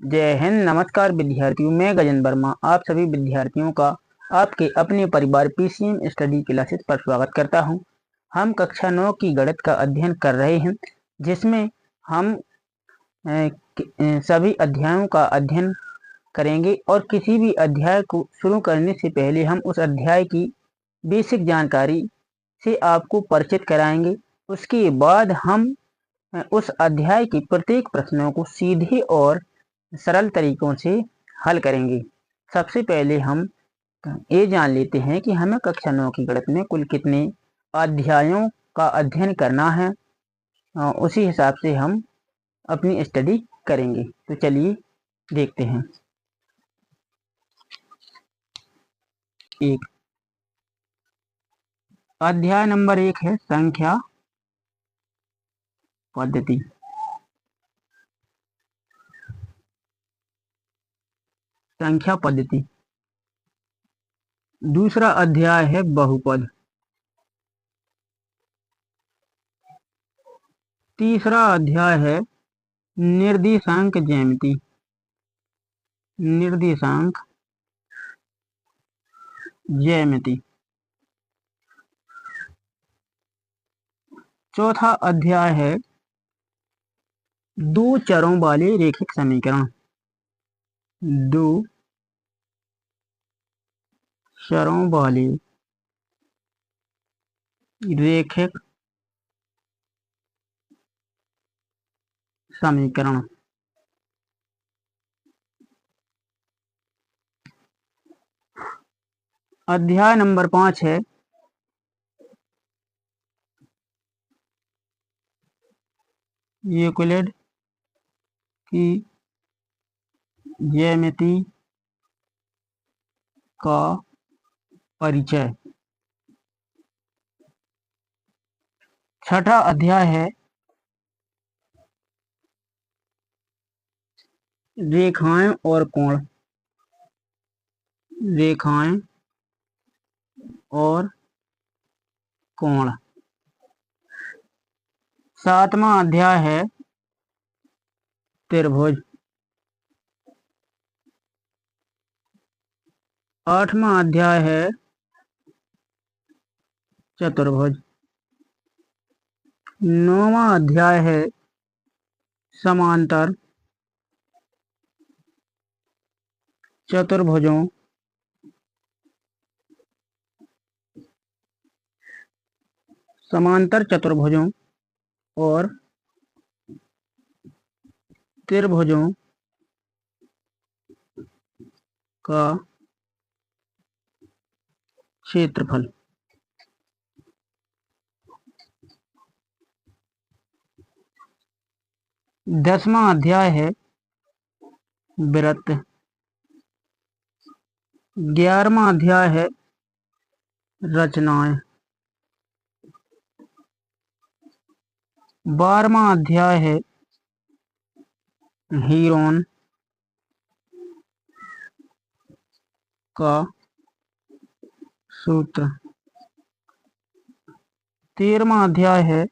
जय हिंद। नमस्कार विद्यार्थियों, मैं गजेंद्र वर्मा आप सभी विद्यार्थियों का आपके अपने परिवार पीसीएम स्टडी क्लासेस पर स्वागत करता हूं। हम कक्षा 9 की गणित का अध्ययन कर रहे हैं, जिसमें हम सभी अध्यायों का अध्ययन करेंगे और किसी भी अध्याय को शुरू करने से पहले हम उस अध्याय की बेसिक जानकारी से आपको परिचित कराएंगे। उसके बाद हम उस अध्याय के प्रत्येक प्रश्नों को सीधे और सरल तरीकों से हल करेंगे। सबसे पहले हम ये जान लेते हैं कि हमें कक्षा 9 की गणित में कुल कितने अध्यायों का अध्ययन करना है। उसी हिसाब से हम अपनी स्टडी करेंगे। तो चलिए देखते हैं। अध्याय नंबर 1 है संख्या पद्धति। संख्या पद्धति। दूसरा अध्याय है बहुपद। तीसरा अध्याय है निर्देशांक ज्यामिति। निर्देशांक ज्यामिति। चौथा अध्याय है दो चरों वाले रेखिक समीकरण। दो चरों वाले रेखिक समीकरण। अध्याय नंबर 5 है यूक्लिड की ज्यामिति का परिचय। छठा अध्याय है रेखाएं और कोण। रेखाएं और कोण। सातवां अध्याय है त्रिभुज। आठवां अध्याय है चतुर्भुज। नौवां अध्याय है समांतर चतुर्भुजों और त्रिभुजों का क्षेत्रफल। 10वां अध्याय है वृत्त। 11वां अध्याय है रचनाएं। 12वां अध्याय है हीरोन का सूत्र। 13वां अध्याय है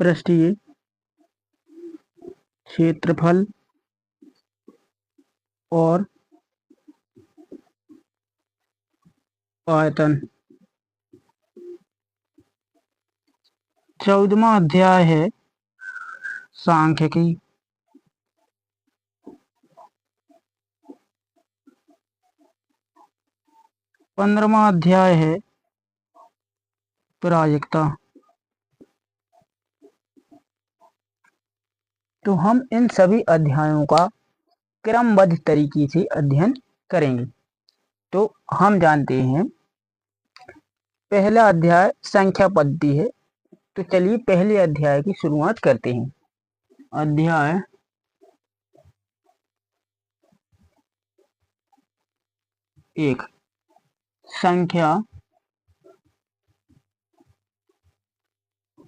पृष्ठीय क्षेत्रफल और आयतन। 14वां अध्याय है सांख्यिकी। 15वां अध्याय है प्रायिकता। तो हम इन सभी अध्यायों का क्रमबद्ध तरीके से अध्ययन करेंगे। तो हम जानते हैं पहला अध्याय संख्या पद्धति है। तो चलिए पहले अध्याय की शुरुआत करते हैं। अध्याय 1 संख्या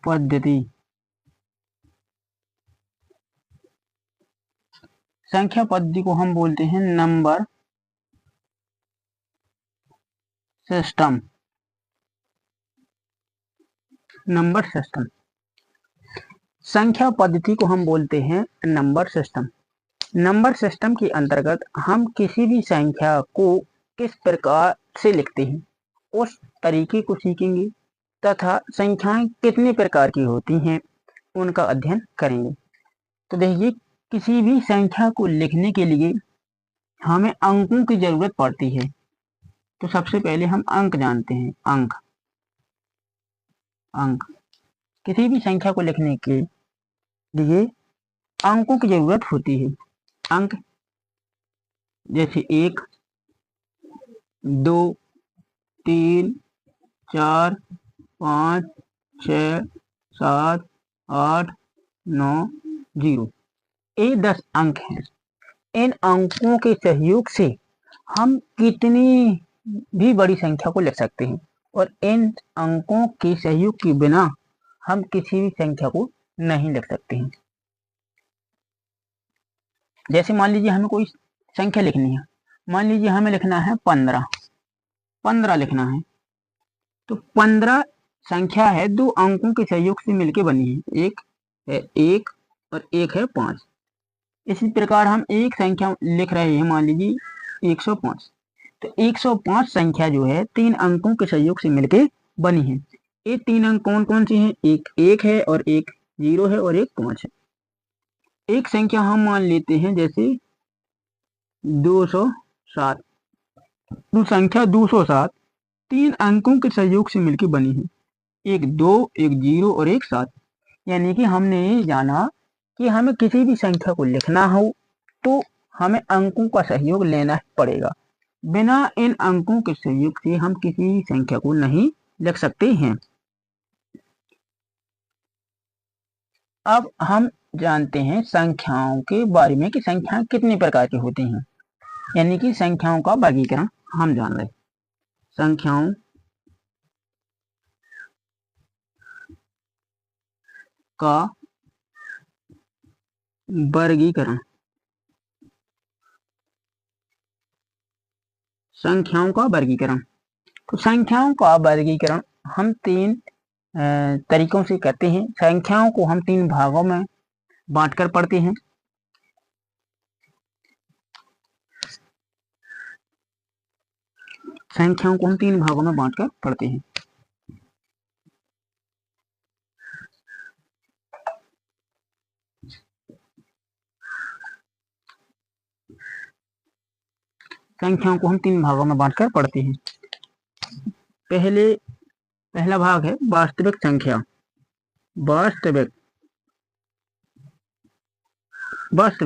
पद्धति। संख्या पद्धति को हम बोलते हैं नंबर सिस्टम। Number system. संख्या पद्धति को हम बोलते हैं नंबर सिस्टम। नंबर सिस्टम के अंतर्गत हम किसी भी संख्या को किस प्रकार से लिखते हैं उस तरीके को सीखेंगे तथा संख्याएं कितने प्रकार की होती हैं उनका अध्ययन करेंगे। तो देखिए, किसी भी संख्या को लिखने के लिए हमें अंकों की जरूरत पड़ती है। तो सबसे पहले हम अंक जानते हैं। अंक किसी भी संख्या को लिखने के लिए अंकों की जरूरत होती है। अंक जैसे 1, 2, 3, 4, 5, 6, 7, 8, 9, 0, ये 10 अंक हैं। इन अंकों के सहयोग से हम कितनी भी बड़ी संख्या को लिख सकते हैं और इन अंकों के सहयोग के बिना हम किसी भी संख्या को नहीं लिख सकते हैं। जैसे मान लीजिए हमें कोई संख्या लिखनी है, मान लीजिए हमें लिखना है 15 लिखना है। तो 15 संख्या है, 2 अंकों के सहयोग से मिलकर बनी है। एक है 1 और एक है 5। इसी प्रकार हम एक संख्या लिख रहे हैं, मान लीजिए 105। तो 105 संख्या जो है 3 अंकों के सहयोग से मिलकर बनी है। ये 3 अंक कौन कौन से हैं? एक 1 है और एक 0 है और एक 5 है। एक संख्या हम मान लेते हैं जैसे 207। तो संख्या 207 3 अंकों के सहयोग से मिलकर बनी है। एक 2, एक 0 और एक 7। यानी कि हमने ये जाना कि हमें किसी भी संख्या को लिखना हो तो हमें अंकों का सहयोग लेना पड़ेगा। बिना इन अंकों के सहयोग से हम किसी भी संख्या को नहीं लिख सकते हैं। अब हम जानते हैं संख्याओं के बारे में कि संख्याएं कितने प्रकार की होती हैं, यानी कि संख्याओं का वर्गीकरण हम जान रहे। संख्याओं का वर्गीकरण। संख्याओं का वर्गीकरण। तो संख्याओं का वर्गीकरण हम 3 तरीकों से करते हैं। संख्याओं को हम 3 भागों में बांटकर पढ़ते हैं। संख्याओं को हम 3 भागों में बांटकर पढ़ते हैं। संख्याओं को हम 3 भागों में बांटकर पढ़ते हैं। पहला भाग है वास्तविक संख्या। वास्तविक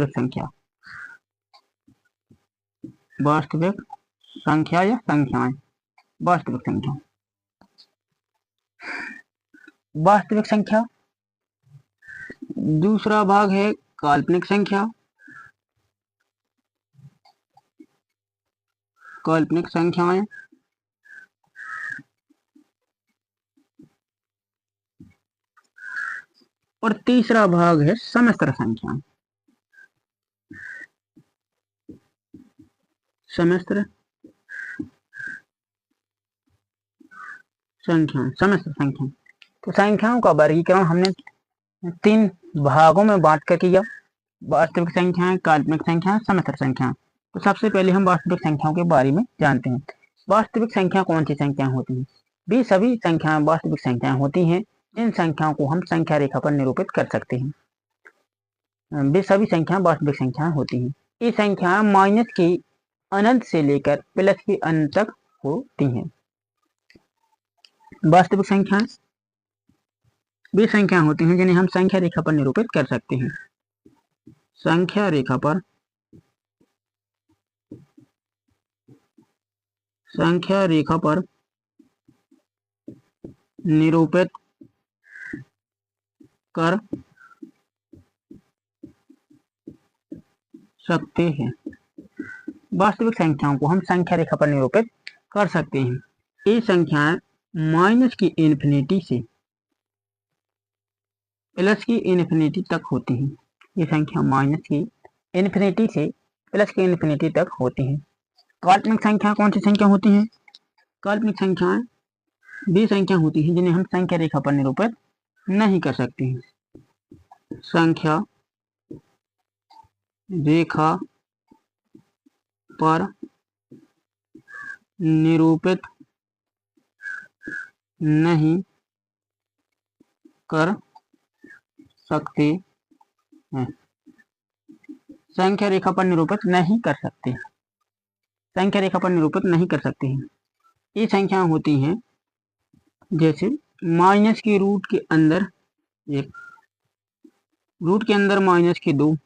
संख्या। वास्तविक संख्या या संख्याएं। वास्तविक संख्या। वास्तविक संख्या। दूसरा भाग है काल्पनिक संख्या। काल्पनिक संख्याएं। और तीसरा भाग है समस्तर संख्याएं। समस्तर संख्याएं। समस्तर संख्याएं। तो संख्याओं का वर्गीकरण हमने 3 भागों में बांट कर किया। वास्तविक संख्याएं, काल्पनिक संख्याएं, समस्तर संख्याएं। तो सबसे पहले हम वास्तविक संख्याओं के बारे में जानते हैं। वास्तविक संख्या कौन सी संख्याएं होती हैं? वे सभी संख्याएं वास्तविक संख्याएं होती हैं जिन संख्याओं को हम संख्या रेखा पर निरूपित कर सकते हैं। वे सभी संख्याएं वास्तविक संख्याएं होती हैं। ये संख्याएं माइनस के अनंत से लेकर प्लस के अनंत तक होती हैं। वास्तविक संख्याएं वे संख्या होती हैं जिन्हें हम संख्या रेखा पर निरूपित कर सकते हैं। संख्या रेखा पर निरूपित कर सकते हैं। वास्तविक संख्याओं को हम संख्या रेखा पर निरूपित कर सकते हैं। ये संख्याएं माइनस की इन्फिनिटी से प्लस की इन्फिनिटी तक होती हैं। ये संख्या माइनस की इन्फिनिटी से प्लस की इन्फिनिटी तक होती हैं। काल्पनिक संख्या कौन सी संख्या होती हैं? काल्पनिक संख्याएं वे संख्या होती हैं जिन्हें हम संख्या रेखा पर निरूपित नहीं कर सकते हैं। संख्या रेखा पर निरूपित नहीं कर सकते हैं। संख्या रेखा पर निरूपित नहीं कर सकते, संख्या रेखा पर निरूपित नहीं कर सकते हैं। ये संख्या होती हैं जैसे माइनस के रूट के अंदर 1, रूट के अंदर माइनस के 2,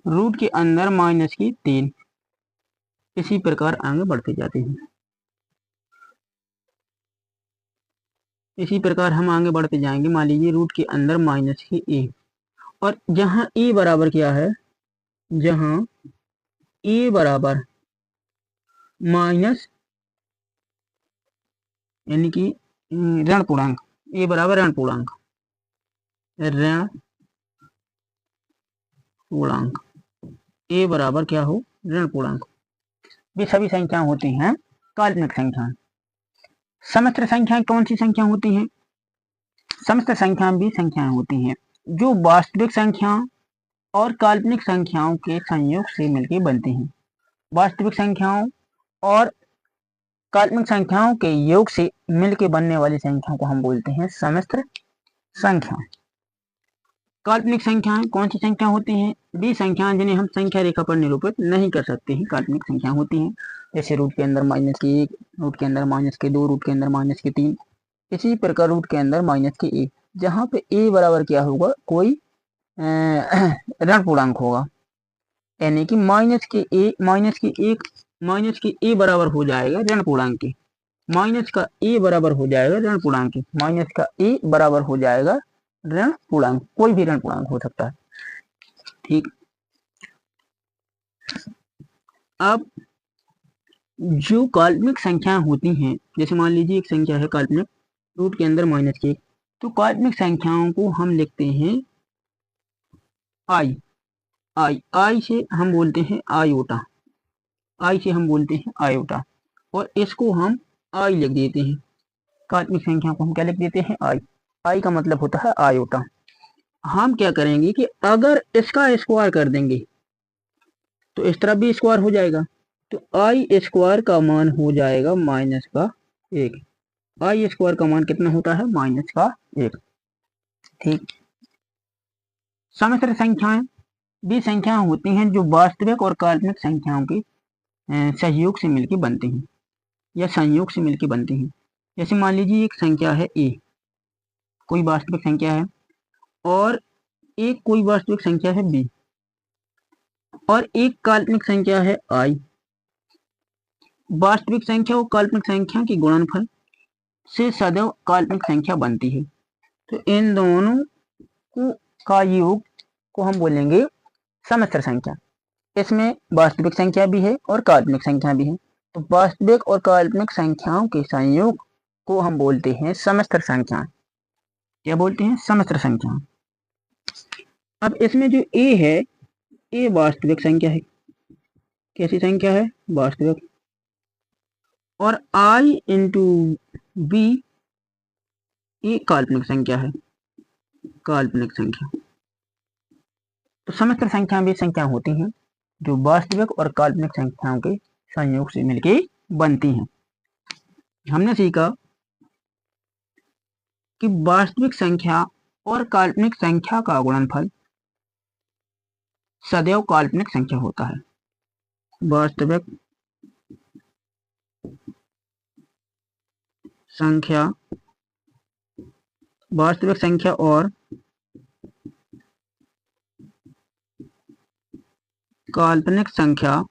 रूट के अंदर माइनस की 3, इसी प्रकार आगे बढ़ते जाते हैं। इसी प्रकार हम आगे बढ़ते जाएंगे। मान लीजिए रूट के अंदर माइनस की ए, और जहां ए बराबर क्या है, जहां ए बराबर माइनस यानी कि ऋण पूर्णांक, ए बराबर ऋण पूर्णांक, ऋण पूर्णांक, ए बराबर क्या हो, ऋण पूर्णांक, ये सभी संख्या होती हैं काल्पनिक संख्याएं। समस्त संख्याएं कौन सी संख्या होती हैं? समस्त संख्याएं भी संख्याएं होती हैं जो वास्तविक संख्याओं और काल्पनिक संख्याओं के संयोग से मिलकर बनती हैं। वास्तविक संख्याओं और काल्पनिक संख्याओं के योग से मिलकर बनने वाली संख्याओं को हम बोलते हैं समस्त संख्या। काल्पनिक संख्याएं कौन सी संख्या होती हैं? वे संख्याएं जिन्हें हम संख्या रेखा पर निरूपित नहीं कर सकते हैं, काल्पनिक संख्या होती हैं। जैसे रूट के अंदर माइनस की 1, रूट के अंदर माइनस के 2, रूट के अंदर माइनस के 3, इसी प्रकार रूट के अंदर माइनस के 1, जहाँ पे ए बराबर क्या होगा, कोई ऋण पूर्णांक होगा, यानी कि माइनस के ए बराबर हो जाएगा ऋण पूर्णांक के, माइनस का ए बराबर हो जाएगा ऋण पूर्णांक के, माइनस का ए बराबर हो जाएगा ऋण पूर्णांक, कोई भी ऋण पूर्णांक हो सकता है। ठीक, अब जो काल्पनिक संख्या होती हैं, जैसे मान लीजिए एक संख्या है काल्पनिक रूट के अंदर माइनस के, तो काल्पनिक संख्याओं को हम लिखते हैं आई, आई से हम बोलते हैं आयोटा, आई से हम बोलते हैं आयोटा, और इसको हम आई लिख देते हैं। काल्पनिक संख्या को हम क्या लिख देते हैं, आई, आई का मतलब होता है आयोटा। हम क्या करेंगे कि अगर इसका स्क्वायर कर देंगे तो इस तरफ भी स्क्वायर हो जाएगा, तो आई स्क्वायर का मान हो जाएगा माइनस का 1, आई स्क्वायर का मान कितना होता है, माइनस का 1। ठीक, समस्त संख्याएं भी संख्याएं होती हैं जो वास्तविक और काल्पनिक संख्याओं के सहयोग से मिलकर बनती हैं या संयोग से मिलकर बनती हैं। जैसे मान लीजिए एक संख्या है ए, कोई वास्तविक संख्या है, और एक कोई वास्तविक संख्या है बी, और एक काल्पनिक संख्या है आई। वास्तविक संख्या और काल्पनिक संख्या के गुणनफल से सदैव काल्पनिक संख्या बनती है। तो इन दोनों का योग को हम बोलेंगे समस्त संख्या। इसमें वास्तविक संख्या भी है और काल्पनिक संख्या भी है, तो वास्तविक और काल्पनिक संख्याओं के संयोग को हम बोलते हैं समस्त संख्या। क्या बोलते हैं, समस्त संख्या। अब इसमें जो ए है, ए वास्तविक संख्या है, कैसी संख्या है, वास्तविक, और आई इंटू बी ये काल्पनिक संख्या है, काल्पनिक संख्या। तो समस्त संख्या भी संख्या होती हैं जो वास्तविक और काल्पनिक संख्याओं के संयोग से मिलकर बनती हैं। हमने सीखा कि वास्तविक संख्या और काल्पनिक संख्या का गुणनफल सदैव काल्पनिक संख्या होता है। वास्तविक संख्या, वास्तविक संख्या और काल्पनिक संख्या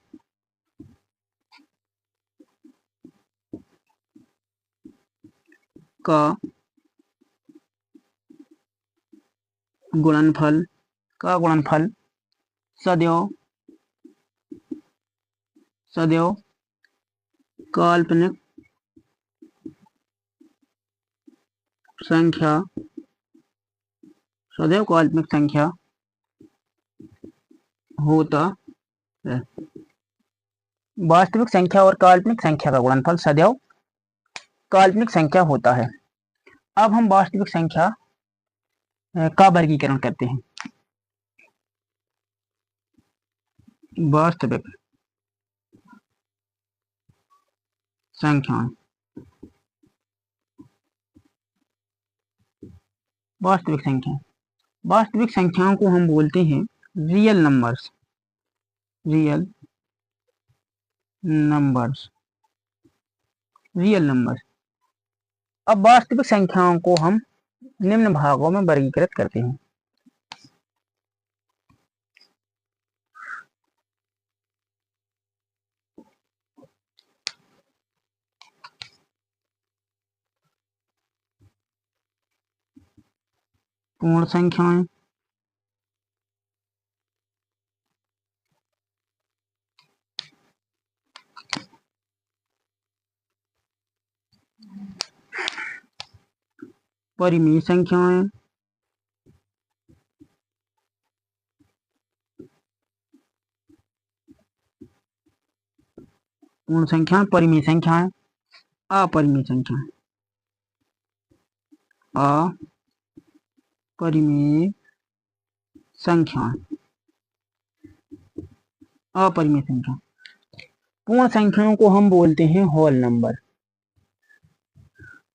का गुणनफल सदैव काल्पनिक संख्या, सदैव काल्पनिक संख्या होता है। वास्तविक संख्या और काल्पनिक संख्या का गुणनफल सदैव काल्पनिक संख्या होता है। अब हम वास्तविक संख्या का वर्गीकरण करते हैं। वास्तविक संख्याएं, वास्तविक संख्या, वास्तविक संख्याओं को हम बोलते हैं real numbers, real numbers, real numbers. अब वास्तविक संख्याओं को हम निम्न भागों में वर्गीकृत करते हैं। पूर्ण संख्याएं, परिमेय संख्याएं, पूर्ण संख्या, परिमेय संख्याएं, अपरिमेय संख्याएं, अपरिमेय संख्याएं, अपरिमेय संख्या। पूर्ण संख्याओं को हम बोलते हैं whole number,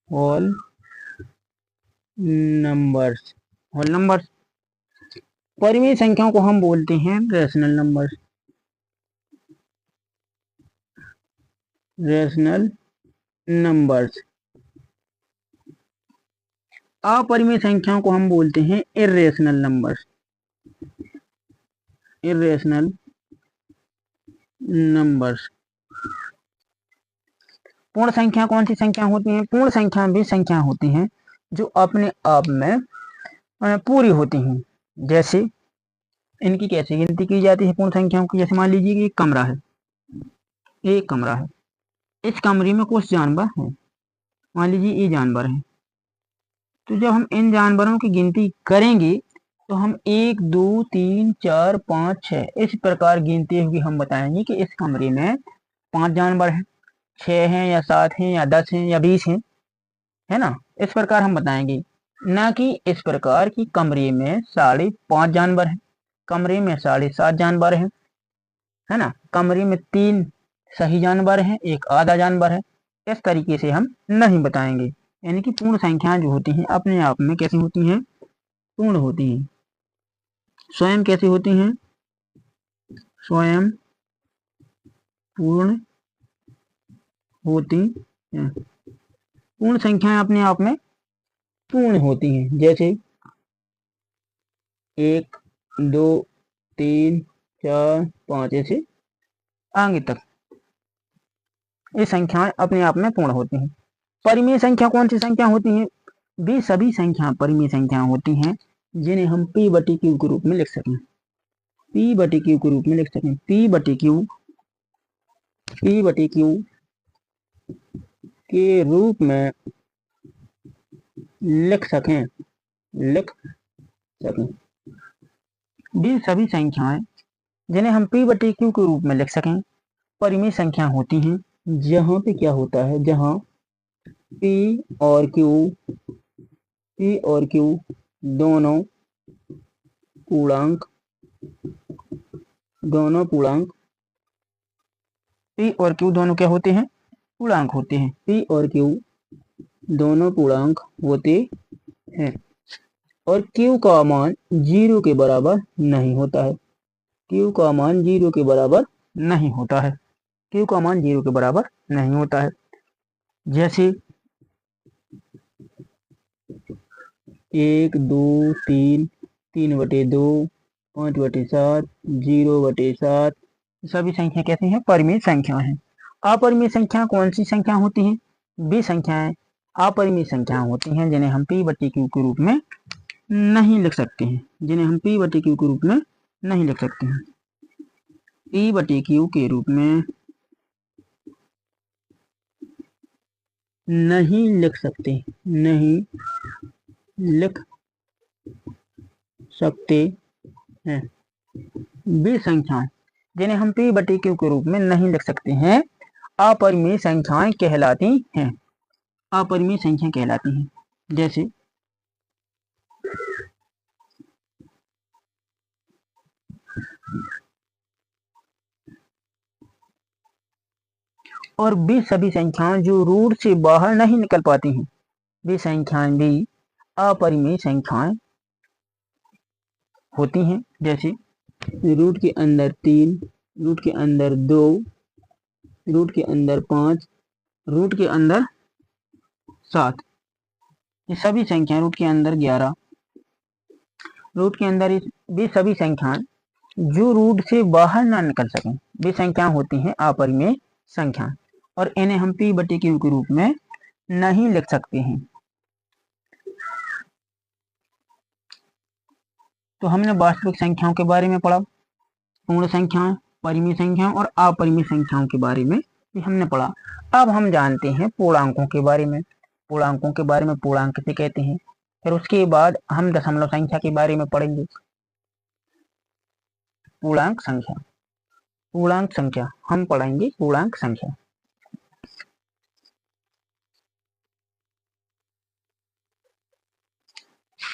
whole numbers, whole numbers. परिमेय संख्याओं को हम बोलते हैं रेशनल नंबर्स, रेशनल नंबर्स। अपरिमेय संख्याओं को हम बोलते हैं इर्रेशनल नंबर्स, इर्रेशनल नंबर्स। पूर्ण संख्या कौन सी संख्या होती हैं? पूर्ण संख्या भी संख्या होती हैं जो अपने आप में पूरी होती हैं। जैसे इनकी कैसे गिनती की जाती है पूर्ण संख्याओं की? जैसे मान लीजिए कि एक कमरा है, एक कमरा है, इस कमरे में कुछ जानवर हैं, मान लीजिए ये जानवर हैं। तो जब हम इन जानवरों की गिनती करेंगे तो हम 1 2 3 4 5 6 इस प्रकार गिनते हुए हम बताएंगे कि इस कमरे में 5 जानवर हैं, 6 हैं या 7 हैं या 10 हैं या 20 हैं, है ना। इस प्रकार हम बताएंगे, ना कि इस प्रकार की कमरे में 5.5 जानवर हैं, कमरे में 7.5 जानवर हैं, है ना, कमरे में 3 सही जानवर हैं, एक आधा जानवर है। इस तरीके से हम नहीं बताएंगे। यानी कि पूर्ण संख्याएं जो होती हैं अपने आप में कैसी होती हैं? पूर्ण होती हैं। स्वयं कैसी होती हैं? स्वयं पूर्ण होती हैं। पूर्ण संख्याएं अपने आप में पूर्ण होती हैं। जैसे 1 2 3 4 5 ऐसे आगे तक ये संख्याएं अपने आप में पूर्ण होती हैं। परिमेय संख्या कौन सी संख्या होती हैं? वे सभी संख्या परिमेय संख्या होती हैं जिन्हें हम p/q के रूप में लिख सकें, p/q के रूप में लिख सकें, p/q के रूप में लिख सकें, वे सभी संख्याएं जिन्हें हम p/q के रूप में लिख सकें परिमेय संख्या होती हैं। जहां पे क्या होता है, जहां p और q दोनों पूर्णांक p और q दोनों क्या होते हैं? पूर्णांक होते हैं। p और q दोनों पूर्णांक होते हैं और q का मान 0 के बराबर नहीं होता है, q का मान 0 के बराबर नहीं होता है, q का मान 0 के बराबर नहीं होता है। जैसे 1 2 3 3/2 5/7 0/7 सभी संख्या कैसी हैं? परिमेय संख्या हैं। अपरिमेय संख्या कौन सी संख्या होती हैं? वे संख्याएं अपरिमेय संख्या होती हैं जिन्हें हम p/q के रूप में नहीं लिख सकते हैं, जिन्हें हम p/q के रूप में नहीं लिख सकते हैं, p/q के रूप में नहीं लिख सकते, नहीं लिख सकते हैं। वे संख्याएं जिन्हें हम p/q के रूप में नहीं लिख सकते हैं अपरिमेय संख्याएं कहलाती हैं, अपरिमेय संख्या कहलाती हैं। जैसे और वे सभी संख्याएं जो रूट से बाहर नहीं निकल पाती हैं, वे संख्याएं भी अपरिमेय संख्याएं होती हैं। जैसे रूट के अंदर 3, रूट के अंदर 2, रूट के अंदर 5, रूट के अंदर 7, ये सभी संख्या रूट के अंदर 11, रूट के अंदर वे सभी संख्याएं जो रूट से बाहर ना निकल सकें, वे संख्या होती हैं अपरिमेय संख्या, और इन्हें हम P/Q के रूप में नहीं लिख सकते हैं। तो हमने वास्तविक संख्याओं के बारे में पढ़ा, पूर्ण संख्याएं, परिमेय संख्याओं और अपरिमेय संख्याओं के बारे में भी हमने पढ़ा। अब हम जानते हैं पूर्णांकों के बारे में। पूर्णांकों के बारे में, पूर्णांक किसे कहते हैं। फिर उसके बाद हम दशमलव संख्या के बारे में पढ़ेंगे। पूर्णांक संख्या, पूर्णांक संख्या हम पढ़ेंगे। पूर्णांक संख्या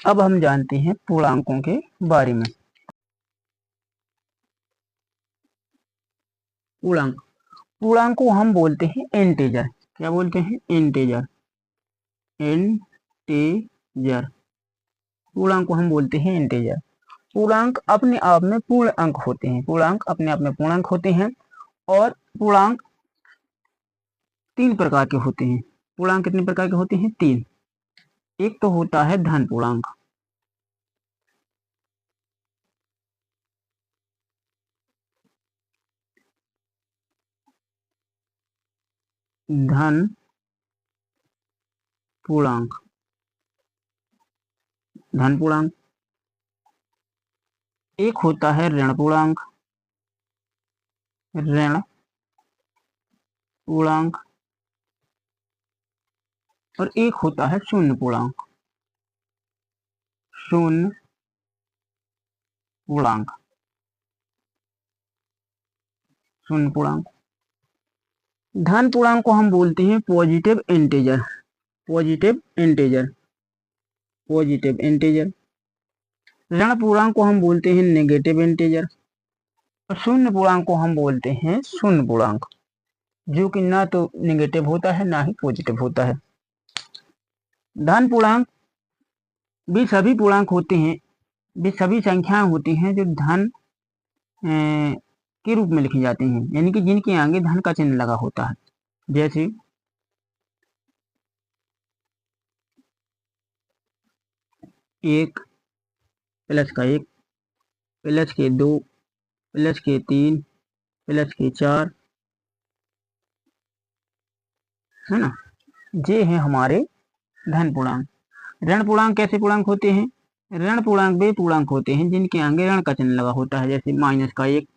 अब हम जानते हैं पूर्णांकों के बारे में। पूर्णांक, पूर्णांक को हम बोलते हैं इंटीजर। क्या बोलते हैं? इंटीजर। इंटीजर, पूर्णांक को हम बोलते हैं इंटीजर। पूर्णांक अपने आप में पूर्ण अंक होते हैं। पूर्णांक अपने आप में पूर्णांक होते हैं। और पूर्णांक 3 प्रकार के होते हैं। पूर्णांक कितने प्रकार के होते हैं? 3। एक तो होता है धन पूर्णांक, धन पूर्णांक, धन पूर्णांक। एक होता है ऋण पूर्णांक, ऋण पूर्णांक। और एक होता है शून्य पूर्णांक, शून्य पूर्णांक, शून्य पूर्णांक। धन पूर्णांक को हम बोलते हैं positive integer, positive integer, positive integer. ऋण पूर्णांक को हम बोलते हैं नेगेटिव इंटीजर। और शून्य पूर्णांक को हम बोलते हैं शून्य पूर्णांक, जो कि ना तो नेगेटिव होता है ना ही पॉजिटिव होता है। धन पूर्णांक भी सभी पूर्णांक होते हैं, भी सभी संख्याएं होती हैं जो धन के रूप में लिखी जाती हैं, यानी कि जिनके आगे धन का चिन्ह लगा होता है। जैसे 1 प्लस का 1, प्लस के 2, प्लस के 3, प्लस के 4, है ना। ये है हमारे धन पूर्णांक। ऋण पूर्णांक कैसे पूर्णांक होते हैं? ऋण पूर्णांक वे पूर्णांक होते हैं जिनके आगे ऋण का चिन्ह लगा होता है। जैसे माइनस का 1,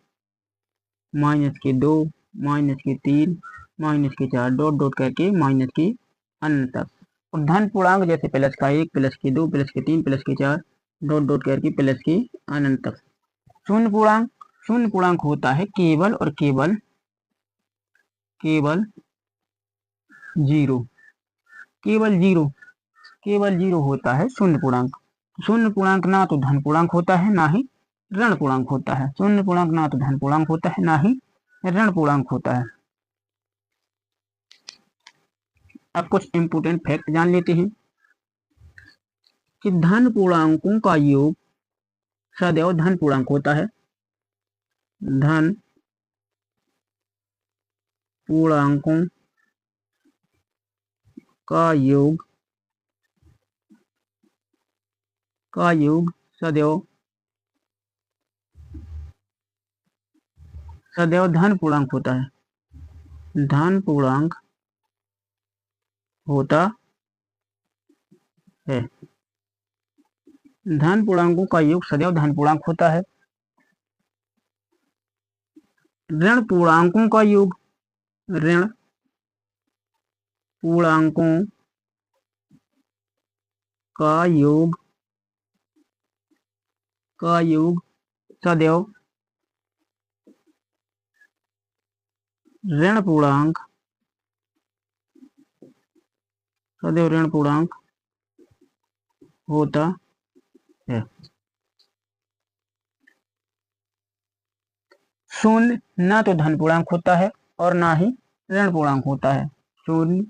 माइनस के 2, माइनस के 3, माइनस के 4, डॉट डॉट करके माइनस की अनंत तक। और धन पूर्णांक जैसे प्लस का 1, प्लस के 2, प्लस के 3, प्लस के 4, डॉट डॉट करके प्लस की अनंत तक। शून्य पूर्णांक, शून्य पूर्णांक होता है केवल और केवल जीरो, केवल जीरो, केवल जीरो होता है शून्य पूर्णांक। शून्य पूर्णांक ना तो धन पूर्णांक होता है ना ही ऋण पूर्णांक होता है। शून्य पूर्णांक ना तो धन पूर्णांक होता है ना ही ऋण पूर्णांक होता है। अब कुछ इंपोर्टेंट फैक्ट जान लेते हैं कि धन पूर्णांकों का योग सदैव धन पूर्णांक होता है। धन पूर्णांकों का योग सदैव सदैव धन पूर्णांक होता है। धन पूर्णांक होता है। धन पूर्णांकों का योग सदैव धन पूर्णांक होता है। ऋण पूर्णांकों का योग, ऋण पूर्णांकों का योग सदैव ऋण पूर्णांक सदैव ऋण पूर्णांक होता है। शून्य ना तो धन पूर्णांक होता है और ना ही ऋण पूर्णांक होता है। शून्य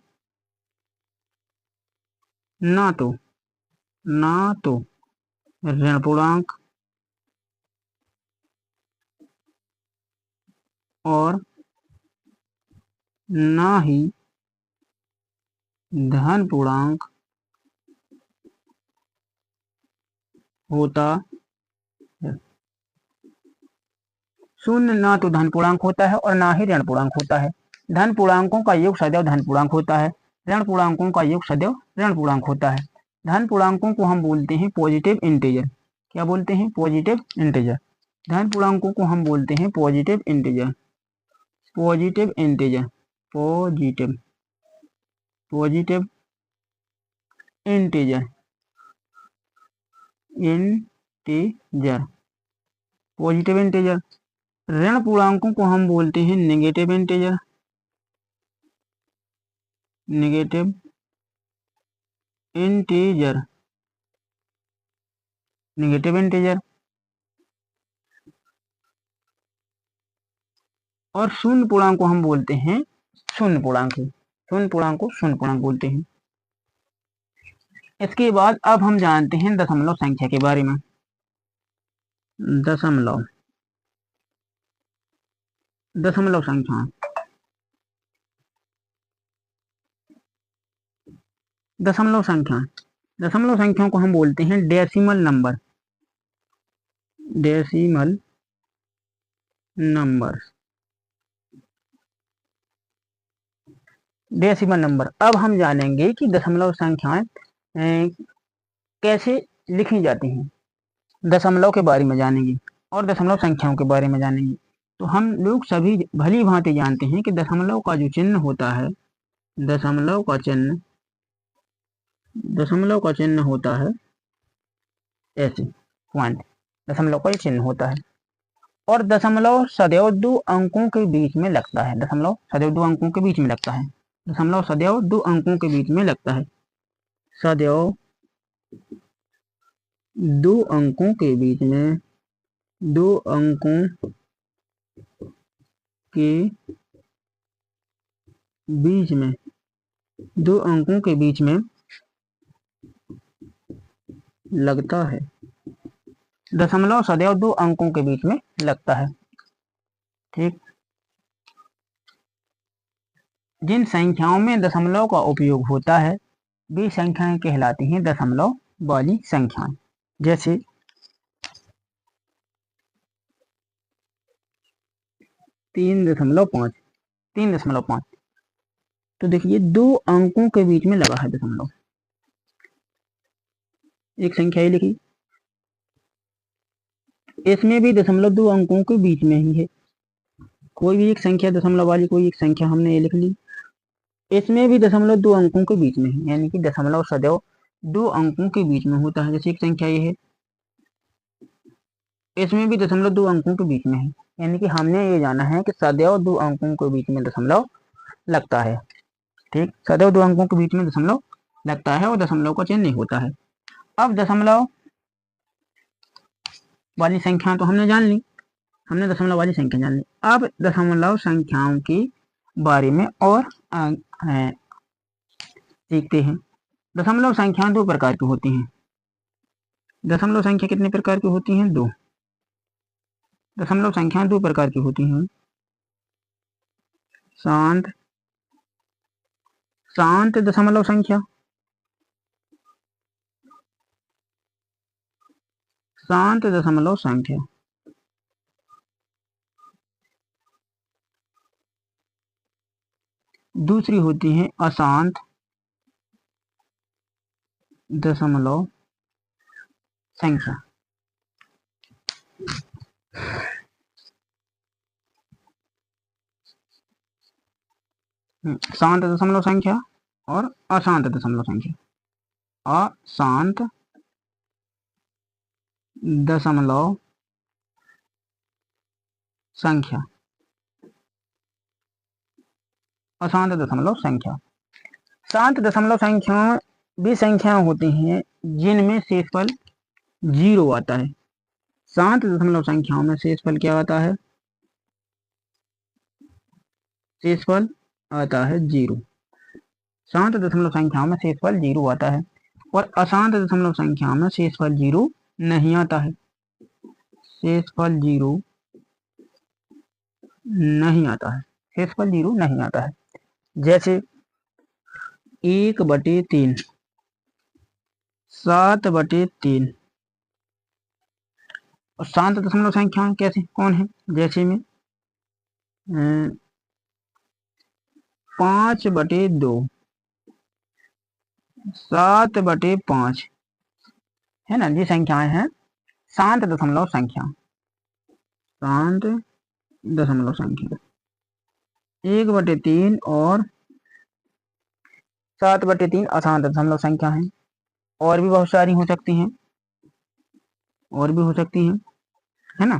ना तो ऋण पूर्णांक और ना ही धन पूर्णांक होता है। शून्य ना तो धन पूर्णांक होता है और ना ही ऋण पूर्णांक होता है। धन पूर्णांकों का योग सदैव धन पूर्णांक होता है, ऋण पूर्णांकों का योग सदैव ऋण पूर्णांक होता है। धन पूर्णांकों को हम बोलते हैं पॉजिटिव इंटीजर। क्या बोलते हैं? Positive integer. धन पूर्णांकों को हम बोलते हैं positive integer. Positive integer, positive positive integer, integer, positive integer. ऋण पूर्णांकों को हम बोलते हैं negative integer. Negative integer, negative integer. और शून्य पूर्णांक को हम बोलते हैं शून्य पूर्णांक। शून्य पूर्णांक को शून्य पूर्णांक बोलते हैं। इसके बाद अब हम जानते हैं दशमलव संख्या के बारे में। दशमलव संख्या। दशमलव संख्याओं को हम बोलते हैं decimal number. Decimal number, decimal number. अब हम जानेंगे कि दशमलव संख्याएं कैसे लिखी जाती हैं। दशमलव के बारे में जानेंगे और दशमलव संख्याओं के बारे में जानेंगे। तो हम लोग सभी भली भांति जानते हैं कि दशमलव का जो चिन्ह होता है, दशमलव का चिन्ह होता है ऐसे पॉइंट। दशमलव का चिन्ह होता है और दशमलव सदैव दो अंकों के बीच में लगता है। दशमलव सदैव दो अंकों के बीच में लगता है। दशमलव सदैव दो अंकों के बीच में लगता है। सदैव दो अंकों के बीच में, दो अंकों के बीच में, दो अंकों के बीच में लगता है। दशमलव सदैव दो अंकों के बीच में लगता है। ठीक। जिन संख्याओं में दशमलव का उपयोग होता है वे संख्याएं कहलाती हैं दशमलव वाली संख्याएं। जैसे 3.5, 3.5। तो देखिए दो अंकों के बीच में लगा है दशमलव। एक संख्या ही लिखी, इसमें भी दशमलव दो अंकों के बीच में ही है। कोई भी एक संख्या दशमलव वाली, कोई एक संख्या हमने ये लिख ली, इसमें भी दशमलव दो अंकों के बीच में है, यानी कि दशमलव सदैव दो अंकों के बीच में होता है। जैसे एक संख्या ये है, इसमें भी दशमलव दो अंकों के बीच में है, यानी कि हमने ये जाना है कि सदैव दो अंकों के बीच में दशमलव लगता है। ठीक, सदैव दो अंकों के बीच में दशमलव लगता है और दशमलव का चिन्ह नहीं होता है। अब दशमलव वाली संख्या तो हमने जान ली, हमने दशमलव वाली संख्या जान ली। अब दशमलव संख्याओं के बारे में और सीखते हैं। दशमलव संख्या दो प्रकार की होती हैं। दशमलव संख्या कितने प्रकार की होती हैं? दो। दशमलव संख्या दो प्रकार की होती हैं। शांत दशमलव संख्या, शांत दशमलव संख्या। दूसरी होती है अशांत दशमलव संख्या। शांत दशमलव संख्या और अशांत दशमलव संख्या। अशांत दशमलव संख्या, अशांत दशमलव संख्या। अशांत दशमलव संख्याएं वे संख्याएं होती हैं जिनमें शेषफल 0 आता है। शांत दशमलव संख्याओं में शेषफल क्या आता है? शेषफल आता है 0। शांत दशमलव संख्याओं में शेषफल 0 आता है और अशांत दशमलव संख्याओं में शेषफल 0 नहीं आता है। शेषफल 0 नहीं आता है। शेषफल 0 नहीं आता है। जैसे 1/3, 7/3 और शांत दशमलव संख्याएं कैसे कौन है? जैसे में 5/2, 7/5 है ना, ये संख्याएं हैं शांत दशमलव संख्या। शांत दशमलव संख्या 1/3 और 7/3 अशांत दशमलव संख्या है। और भी बहुत सारी हो सकती हैं, और भी हो सकती हैं, है ना।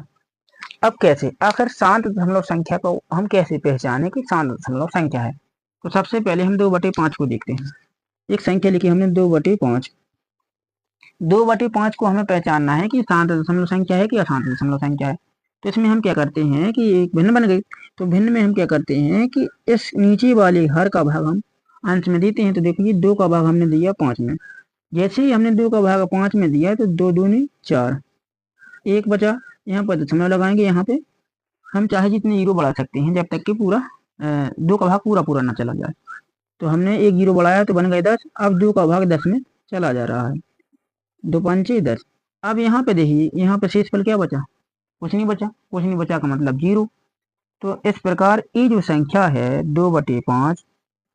अब कैसे आखिर शांत दशमलव संख्या को हम कैसे पहचाने कि शांत दशमलव संख्या है? तो सबसे पहले हम 2/5 को देखते हैं। एक संख्या लिखी हमने 2/5। 2/5 को हमें पहचानना है कि शांत दशमलव संख्या है कि अशांत दशमलव संख्या है। तो इसमें हम क्या करते हैं कि एक भिन्न बन गई, तो भिन्न में हम क्या करते हैं कि इस नीचे वाले हर का भाग हम अंश में देते हैं। तो देखिए 2 का भाग हमने दिया 5 में। जैसे ही हमने 2 का भाग 5 में दिया तो 2 दूनी 4, 1 बचा। यहाँ पर दशमलव लगाएंगे। यहाँ पे हम चाहे जितने जीरो बढ़ा सकते हैं जब तक कि पूरा 2 का भाग पूरा ना चला जाए। तो हमने 1 जीरो बढ़ाया तो बन गए 10। अब 2 का भाग 10 में चला जा रहा है, 2 पंचे 10। अब यहाँ पे देखिए, यहाँ पे शेषफल क्या बचा? कुछ नहीं बचा। कुछ नहीं बचा का मतलब 0। तो इस प्रकार ये जो संख्या है 2/5,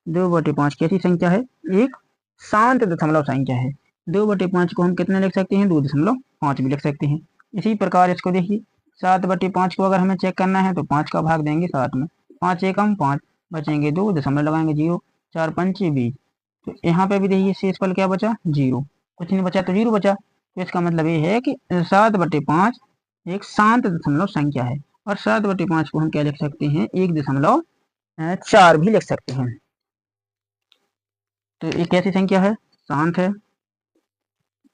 2/5 कैसी संख्या है? एक शांत दशमलव संख्या है। 2/5 को हम कितने लिख सकते हैं? 2.5 भी लिख सकते हैं। इसी प्रकार इसको देखिए 7/5 को अगर हमें चेक करना है तो 5 का भाग देंगे 7 में। 5 एकम 5, बचेंगे 2, दशमलव लगाएंगे 0, 4 पंचे 20। तो यहाँ पे भी देखिए शेषफल क्या बचा? 0। कुछ नहीं बचा तो 0 बचा। तो इसका मतलब ये है कि 7/5 एक शांत दशमलव संख्या है। और 7/5 को हम क्या लिख सकते हैं? 1.4 भी लिख सकते हैं। तो ये कैसी संख्या है? शांत है,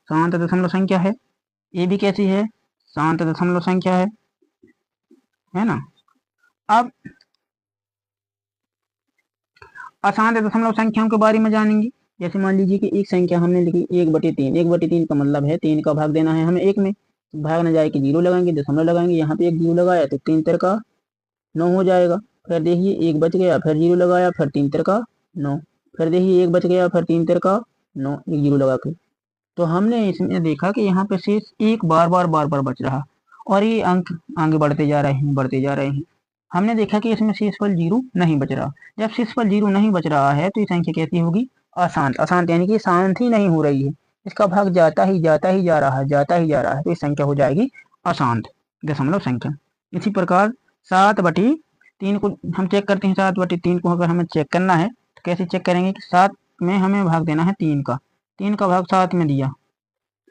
शांत दशमलव संख्या है। ये भी कैसी है? शांत दशमलव संख्या है ना। अब अशांत दशमलव संख्याओं के बारे में जानेंगे। जैसे मान लीजिए कि एक संख्या हमने लिखी 1/3। 1/3 का मतलब है 3 का भाग देना है हमें 1 में। भाग न जाए कि 0 लगाएंगे, दशमलव लगाएंगे। यहाँ पे 1 0 लगाया तो 3 तिरका 9 हो जाएगा। फिर देखिए 1 बच गया, फिर 0 लगाया, फिर 3 तिरका 9। फिर देखिए 1 बच गया, फिर 3 तिरका 9, 1 0 लगा के। तो हमने इसमें देखा कि यहाँ पे शेष एक बार बच रहा और ये अंक आगे बढ़ते जा रहे हैं, बढ़ते जा रहे हैं। हमने देखा कि इसमें शेषफल 0 नहीं बच रहा। जब शेषफल 0 नहीं बच रहा है तो ये संख्या कैसी होगी? अशांत। अशांत यानी कि शांत ही नहीं हो रही है, इसका भाग जाता ही जा रहा है, जाता ही जा रहा है। तो ये संख्या हो जाएगी अशांत दशमलव संख्या। इसी प्रकार 7/3 को हम चेक करते हैं। 7/3 को अगर हमें चेक करना है तो कैसे चेक करेंगे कि 7 में हमें भाग देना है 3 का। 3 का भाग 7 में दिया,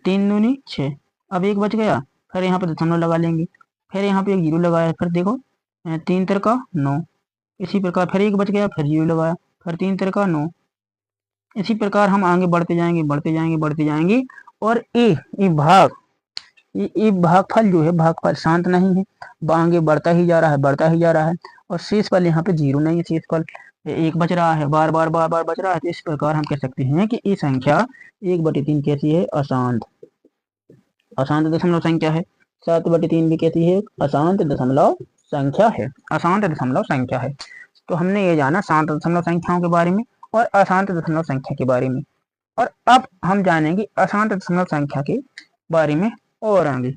3 दूनी 6। अब 1 बच गया, फिर यहाँ पर दशमलव लगा लेंगे। फिर यहाँ पे 1 0 लगाया, फिर देखो 3 तिरका 9। इसी प्रकार फिर 1 बच गया, फिर 0 लगाया, फिर 3 तिरका 9। इसी प्रकार हम आगे बढ़ते जाएंगे, बढ़ते जाएंगे, बढ़ते जाएंगे। और ये भागफल जो है, भागफल शांत नहीं है, आगे बढ़ता ही जा रहा है, बढ़ता ही जा रहा है। और शेषफल यहाँ पे 0 नहीं है, शेषफल 1 बच रहा है, बार बार बच रहा है। तो इस प्रकार हम कह सकते हैं कि ये संख्या 1/3 कैसी है? अशांत, अशांत दशमलव संख्या है। 7/3 भी कैसी है? अशांत दशमलव संख्या है, अशांत दशमलव संख्या है। तो हमने ये जाना शांत दशमलव संख्याओं के बारे में और अशांत दशमलव संख्या के बारे में। और अब हम जानेंगे अशांत दशमलव संख्या के बारे में और आगे।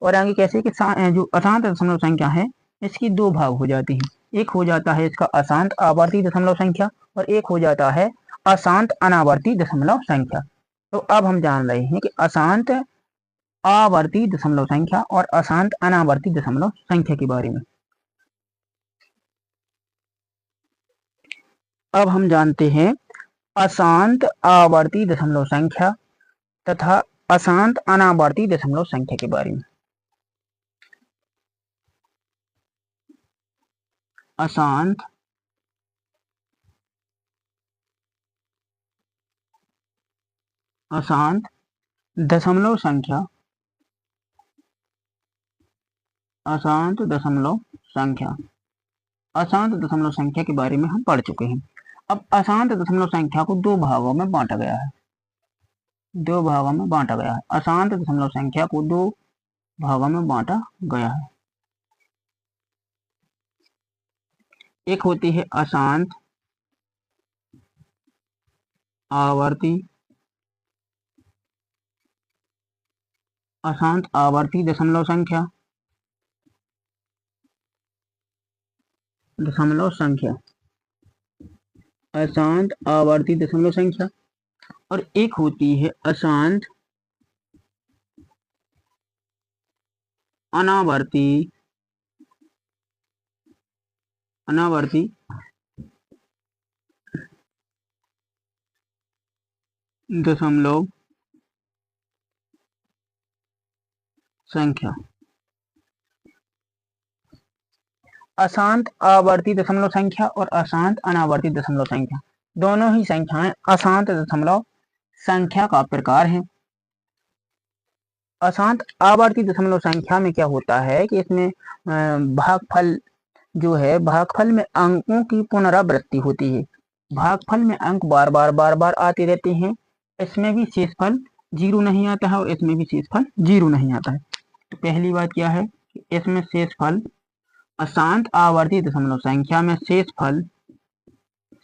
और आगे कैसे कि जो अशांत दशमलव संख्या है इसकी 2 भाग हो जाते हैं। एक हो जाता है इसका अशांत आवर्ती दशमलव संख्या और एक हो जाता है अशांत अनावर्ती दशमलव संख्या। तो अब हम जान रहे हैं कि अशांत आवर्ती दशमलव संख्या और अशांत अनावर्ती दशमलव संख्या के बारे में। अब हम जानते हैं अशांत आवर्ती दशमलव संख्या तथा अशांत अनावर्ती दशमलव संख्या के बारे में। अशांत अशांत दशमलव संख्या, अशांत दशमलव संख्या, अशांत दशमलव संख्या के बारे में हम पढ़ चुके हैं। अब अशांत दशमलव संख्या को दो भागों में बांटा गया है, दो भागों में बांटा गया है। अशांत दशमलव संख्या को दो भागों में बांटा गया है। एक होती है अशांत आवर्ती, अशांत आवर्ती दशमलव संख्या, दशमलव संख्या, अशांत आवर्ती दशमलव संख्या। और एक होती है अशांत अनावर्ती, अनावर्ती दशमलव संख्या। अशांत आवर्ती दशमलव संख्या और अशांत अनावर्ती दशमलव संख्या दोनों ही संख्याएं अशांत दशमलव संख्या का प्रकार हैं। अशांत आवर्ती दशमलव संख्या में क्या होता है कि इसमें भागफल जो है, भागफल में अंकों की पुनरावृत्ति होती है। भागफल में अंक बार बार आते रहते हैं। इसमें भी शेषफल 0 नहीं आता है और इसमें भी शेषफल 0 नहीं आता है। तो पहली बात क्या है कि इसमें शेषफल, अशांत आवर्ती दशमलव संख्या में शेषफल